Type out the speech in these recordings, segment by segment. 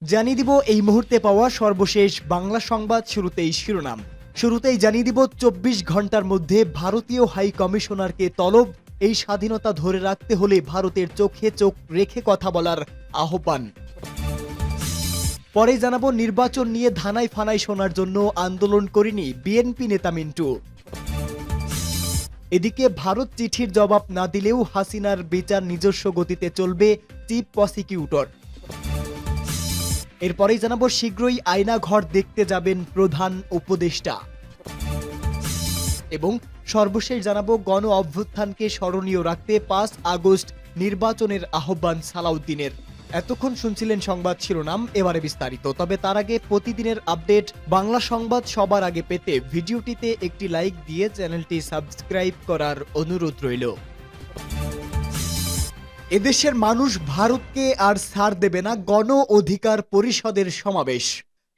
জানিয়ে দিব এই মুহূর্তে পাওয়া সর্বশেষ বাংলা সংবাদ। শুরুতেই জানিয়ে দিব ২৪ ঘন্টার মধ্যে ভারতীয় হাই কমিশনারকে তলব। এই স্বাধীনতা ধরে রাখতে হলে ভারতের চোখে চোখ রেখে কথা বলার আহ্বান। পরে জানাবো নির্বাচন নিয়ে ধানাই ফানাই শোনার জন্য আন্দোলন করেনি বিএনপি নেতা মিন্টু। এদিকে ভারত চিঠির জবাব না দিলেও হাসিনার বিচার নিজস্ব গতিতে চলবে, চিফ প্রসিকিউটর। এরপরেই জানাবো শীঘ্রই আয়নাঘর দেখতে যাবেন প্রধান উপদেষ্টা। এবং সর্বশেষ জানাবো গণ অভ্যুত্থানকে স্মরণীয় রাখতে ৫ আগস্ট নির্বাচনের আহ্বান সালাউদ্দিনের। এতক্ষণ শুনছিলেন সংবাদ শিরোনাম, এবারে বিস্তারিত। তবে তার আগে প্রতিদিনের আপডেট বাংলা সংবাদ সবার আগে পেতে ভিডিওটিতে একটি লাইক দিয়ে চ্যানেলটি সাবস্ক্রাইব করার অনুরোধ রইল। এদেশের মানুষ ভারতকে আর ছাড় দেবে না, গণ অধিকার পরিষদের সমাবেশ।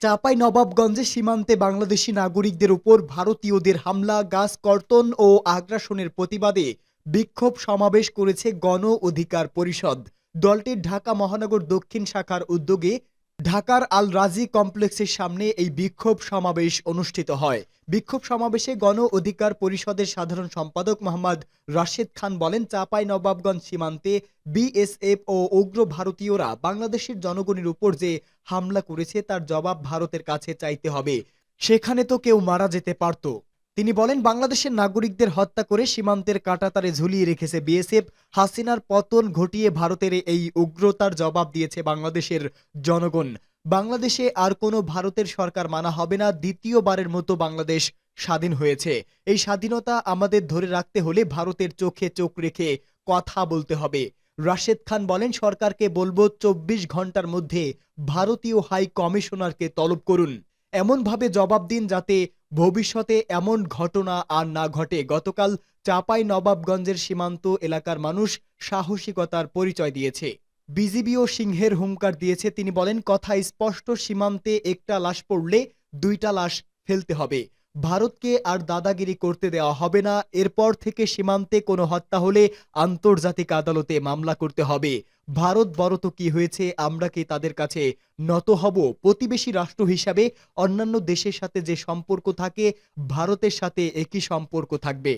চাঁপাইনবাবগঞ্জে সীমান্তে বাংলাদেশি নাগরিকদের উপর ভারতীয়দের হামলা, গাছ কর্তন ও আগ্রাসনের প্রতিবাদে বিক্ষোভ সমাবেশ করেছে গণ অধিকার পরিষদ। দলটির ঢাকা মহানগর দক্ষিণ শাখার উদ্যোগে ঢাকার আল রাজি কমপ্লেক্সের সামনে এই বিক্ষোভ সমাবেশ অনুষ্ঠিত হয়। বিক্ষোভ সমাবেশে গণ অধিকার পরিষদের সাধারণ সম্পাদক মোহাম্মদ রাশেদ খান বলেন, চাঁপাইনবাবগঞ্জ সীমান্তে বিএসএফ ও উগ্র ভারতীয়রা বাংলাদেশের জনগণের উপর যে হামলা করেছে তার জবাব ভারতের কাছে চাইতে হবে। সেখানে তো কেউ মারা যেতে পারত। তিনি বলেন, বাংলাদেশের নাগরিকদের হত্যা করে সীমান্তের কাঁটাতারে ঝুলিয়ে রেখেছে বিএসএফ। হাসিনার পতন ঘটিয়ে ভারতের এই উগ্রতার জবাব দিয়েছে বাংলাদেশের জনগণ। বাংলাদেশে আর কোনো ভারতের সরকার মানা হবে না। দ্বিতীয়বারের মতো বাংলাদেশ স্বাধীন হয়েছে। এই স্বাধীনতা আমাদের ধরে রাখতে হলে ভারতের চোখে চোখ রেখে কথা বলতে হবে। রাশেদ খান বলেন, সরকারকে বলবো ২৪ ঘন্টার মধ্যে ভারতীয় হাই কমিশনারকে তলব করুন। এমনভাবে জবাব দিন যাতে ভবিষ্যতে এমন ঘটনা আর না ঘটে। গতকাল চাঁপাইনবাবগঞ্জের সীমান্ত এলাকার মানুষ সাহসিকতার পরিচয় দিয়েছে। বিজিবিও সিংহের হুঙ্কার দিয়েছে। তিনি বলেন, কথা স্পষ্ট, সীমান্তে একটা লাশ পড়লে ২টা লাশ ফেলতে হবে। ভারতকে আর দাদাগিরি করতে দেওয়া হবে না। এরপর থেকে সীমান্তে কোনো হত্যা হলে আন্তর্জাতিক আদালতে মামলা করতে হবে। ভারত বড় তো কি হয়েছে, আমরা কি তাদের কাছে নত হব? প্রতিবেশী রাষ্ট্র হিসাবে অন্যান্য দেশের সাথে যে সম্পর্ক থাকে, ভারতের সাথে একই সম্পর্ক থাকবে।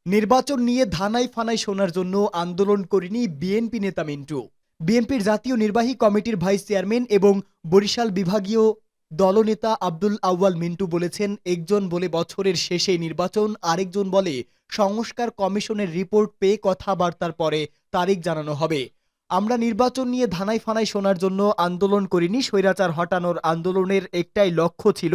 নির্বাচন নিয়ে ধানাই ফানাই শোনার জন্য আন্দোলন করেনি বিএনপি নেতা মিন্টু। বিএনপির জাতীয় নির্বাহী কমিটির ভাইস চেয়ারম্যান এবং বরিশাল বিভাগীয় দলনেতা আব্দুল আউয়াল মিন্টু বলেছেন, একজন বলে বছরের শেষে নির্বাচন, আরেকজন বলে সংস্কার কমিশনের রিপোর্ট পেয়ে কথাবার্তার পরে তারিখ জানানো হবে। আমরা নির্বাচন নিয়ে ধানাই ফানাই শোনার জন্য আন্দোলন করিনি। স্বৈরাচার হটানোর আন্দোলনের একটাই লক্ষ্য ছিল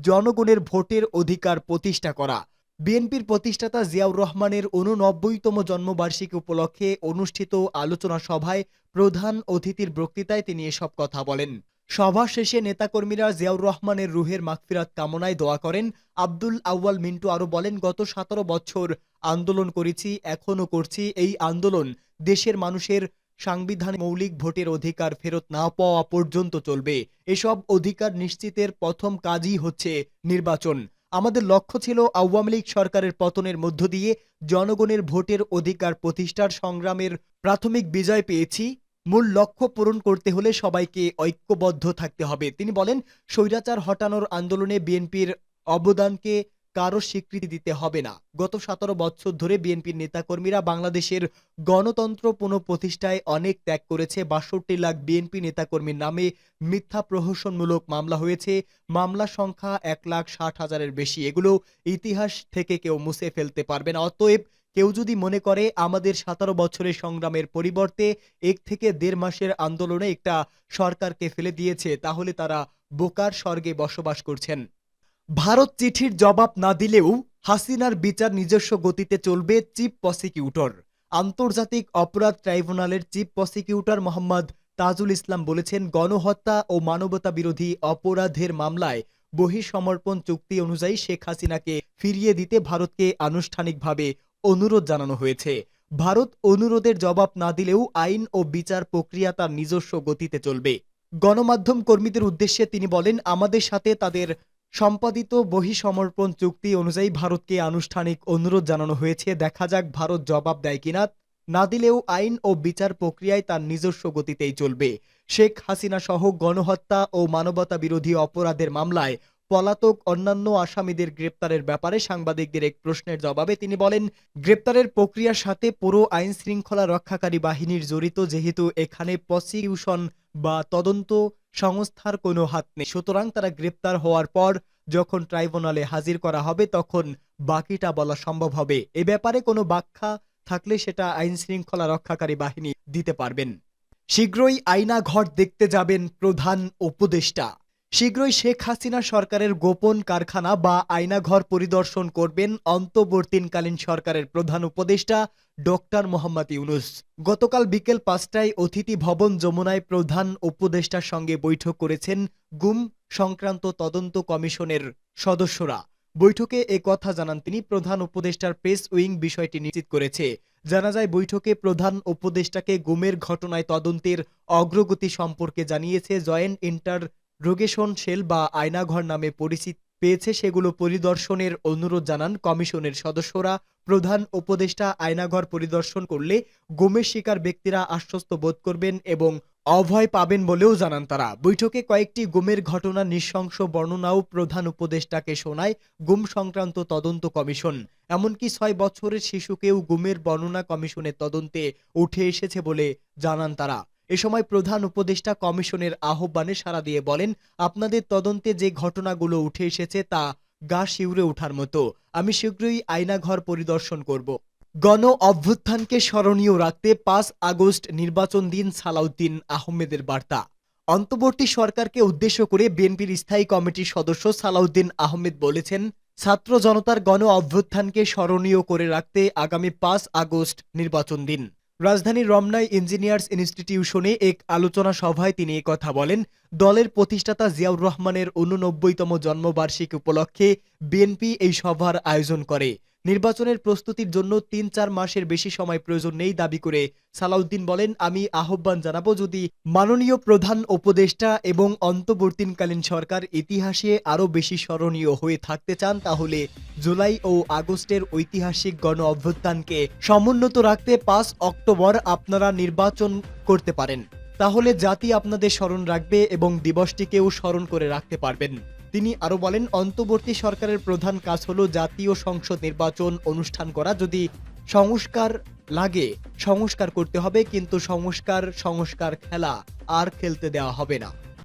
জনগণের ভোটের অধিকার প্রতিষ্ঠা করা। বিএনপির প্রতিষ্ঠাতা জিয়াউর রহমানের ৮৯তম জন্মবার্ষিকী উপলক্ষে অনুষ্ঠিত আলোচনা সভায় প্রধান অতিথির বক্তৃতায় তিনি এসব কথা বলেন। সভা শেষে নেতাকর্মীরা জিয়াউর রহমানের রুহের মাগফিরাত কামনায় দোয়া করেন। আব্দুল আউয়াল মিন্টু আরো বলেন, গত ১৭ বছর আন্দোলন করেছি, এখনো করছি। এই আন্দোলন দেশের মানুষের সাংবিধানিক মৌলিক ভোটের অধিকার ফেরত না পাওয়া পর্যন্ত চলবে। এসব অধিকার নিশ্চিতের প্রথম কাজই হচ্ছে নির্বাচন। আমাদের লক্ষ্য ছিল আওয়ামী লীগ সরকারের পতনের মধ্য দিয়ে জনগণের ভোটের অধিকার প্রতিষ্ঠার সংগ্রামের প্রাথমিক বিজয় পেয়েছি। মূল লক্ষ্য পূরণ করতে হলে সবাইকে ঐক্যবদ্ধ থাকতে হবে। তিনি বলেন, স্বৈরাচার হটানোর আন্দোলনে বিএনপির অবদানকে কারো স্বীকৃতি দিতে হবে না। গত ১৭ বছর ধরে বিএনপির নেতাকর্মীরা বাংলাদেশের গণতন্ত্র পুনঃপ্রতিষ্ঠায় অনেক ত্যাগ করেছে। ৬২ লাখ বিএনপি নেতাকর্মীর নামে মিথ্যা প্রহসনমূলক মামলা হয়েছে। মামলা সংখ্যা ১,৬০,০০০-এর বেশি। এগুলো ইতিহাস থেকে কেউ মুছে ফেলতে পারবে না। অতএব কেউ যদি মনে করে আমাদের ১৭ বছরের সংগ্রামের পরিবর্তে ১ থেকে ১.৫ মাসের আন্দোলনে একটা সরকারকে ফেলে দিয়েছে, তাহলে তারা বোকার স্বর্গে বসবাস করছেন। ভারত চিঠির জবাব না দিলেও হাসিনার বিচার নিজস্ব গতিতে চলবে, চিফ প্রসিকিউটর। আন্তর্জাতিক অপরাধ ট্রাইব্যুনালের চিফ প্রসিকিউটর মোহাম্মদ তাজুল ইসলাম বলেছেন, গণহত্যা ও মানবতা বিরোধী অপরাধের মামলায় বহিঃসমর্পণ চুক্তি অনুযায়ী শেখ হাসিনাকে ফিরিয়ে দিতে ভারতকে আনুষ্ঠানিকভাবে অনুরোধ জানানো হয়েছে। ভারত অনুরোধের জবাব না দিলেও আইন ও বিচার প্রক্রিয়া তার নিজস্ব গতিতে চলবে। গণমাধ্যম কর্মীদের উদ্দেশ্যে তিনি বলেন, আমাদের সাথে তাদের সম্পাদিত বহিঃসমর্পণ চুক্তি অনুযায়ী ভারতকে আনুষ্ঠানিক অনুরোধ জানানো হয়েছে। দেখা যাক ভারত জবাব দেয় কিনা। না দিলেও আইন ও বিচার প্রক্রিয়ায় তার নিজস্ব গতিতেই চলবে। শেখ হাসিনা সহ গণহত্যা ও মানবতা বিরোধী অপরাধের মামলায় পলাতক অন্যান্য আসামিদের গ্রেপ্তারের ব্যাপারে সাংবাদিকদের এক প্রশ্নের জবাবে তিনি বলেন, গ্রেপ্তারের প্রক্রিয়ার সাথে পুরো আইন শৃঙ্খলা রক্ষাকারী বাহিনীর জড়িত, যেহেতু এখানে প্রসিকিউশন বা তদন্ত সংস্থার কোনো হাত নেই, সুতরাং তারা গ্রেপ্তার হওয়ার পর যখন ট্রাইব্যুনালে হাজির করা হবে তখন বাকিটা বলা সম্ভব হবে। এ ব্যাপারে কোনো ব্যাখ্যা থাকলে সেটা আইন শৃঙ্খলা রক্ষাকারী বাহিনী দিতে পারবেন। শীঘ্রই আয়নাঘর দেখতে যাবেন প্রধান উপদেষ্টা। শীঘ্রই শেখ হাসিনা সরকারের গোপন কারখানা বা আয়নাঘর পরিদর্শন করবেন অন্তর্বর্তীকালীন সরকারের প্রধান উপদেষ্টা ডক্টর মোহাম্মদ ইউনূস। গতকাল বিকেল ৫টায় অতিথি ভবন যমুনায় প্রধান উপদেষ্টার সঙ্গে বৈঠক করেছেন গুম সংক্রান্ত তদন্ত কমিশনের সদস্যরা। বৈঠকে কথা জানান তিনি। প্রধান উপদেষ্টার প্রেস উইং বিষয়টি নিশ্চিত করেছে। জানা যায়, বৈঠকে প্রধান উপদেষ্টাকে গুমের ঘটনায় তদন্তের অগ্রগতি সম্পর্কে জানিয়েছে জয়েন্ট ইন্টাররোগেশন সেল বা আয়নাঘর নামে পরিচিতি পেয়েছে, সেগুলো পরিদর্শনের অনুরোধ জানান কমিশনের সদস্যরা। প্রধান উপদেষ্টা আয়নাঘর পরিদর্শন করলে গুমের শিকার ব্যক্তিরা আশ্বস্ত বোধ করবেন এবং অভয় পাবেন বলেও জানান তারা। বৈঠকে কয়েকটি গুমের ঘটনার নৃশংস বর্ণনাও প্রধান উপদেষ্টাকে শোনায় গুম সংক্রান্ত তদন্ত কমিশন। এমনকি ৬ বছরের শিশুকেও গুমের বর্ণনা কমিশনের তদন্তে উঠে এসেছে বলে জানান তারা। এ সময় প্রধান উপদেষ্টা কমিশনের আহ্বানে সাড়া দিয়ে বলেন, আপনাদের তদন্তে যে ঘটনাগুলো উঠে এসেছে তা গা শিউরে ওঠার মতো। আমি শীঘ্রই আয়নাঘর পরিদর্শন করব। গণ অভ্যুত্থানকে স্মরণীয় রাখতে ৫ আগস্ট নির্বাচন দিন সালাউদ্দিন আহমেদের বার্তা। অন্তর্বর্তী সরকারকে উদ্দেশ্য করে বিএনপির স্থায়ী কমিটির সদস্য সালাউদ্দিন আহমেদ বলেছেন, ছাত্র জনতার গণ অভ্যুত্থানকে স্মরণীয় করে রাখতে আগামী ৫ আগস্ট নির্বাচন দিন। রাজধানীর রমনায় ইঞ্জিনিয়ার্স ইনস্টিটিউশনে এক আলোচনা সভায় তিনি কথা বলেন। দলের প্রতিষ্ঠাতা জিয়াউর রহমানের ৮৯তম জন্মবার্ষিকী উপলক্ষে বিএনপি এই সভার আয়োজন করে। নির্বাচনের প্রস্তুতির জন্য ৩-৪ মাসের বেশি সময় প্রয়োজন নেই দাবি করে সালাউদ্দিন বলেন, আমি আহ্বান জানাবো, যদি মাননীয় প্রধান উপদেষ্টা এবং অন্তর্বর্তীকালীন সরকার ইতিহাসে আরও বেশি স্মরণীয় হয়ে থাকতে চান, তাহলে জুলাই ও আগস্টের ঐতিহাসিক গণ অভ্যুত্থানকে সমুন্নত রাখতে ৫ অক্টোবর আপনারা নির্বাচন করতে পারেন। তাহলে জাতি আপনাদের স্মরণ রাখবে এবং দিবসটিকেও স্মরণ করে রাখতে পারবেন। তিনি আরো বলেন, অন্তর্বর্তী সরকারের প্রধান কাজ হলো জাতীয় সংসদ নির্বাচন অনুষ্ঠান করা। যদি সংস্কার লাগে সংস্কার করতে হবে, কিন্তু সংস্কার খেলা আর খেলতে দেওয়া হবে না।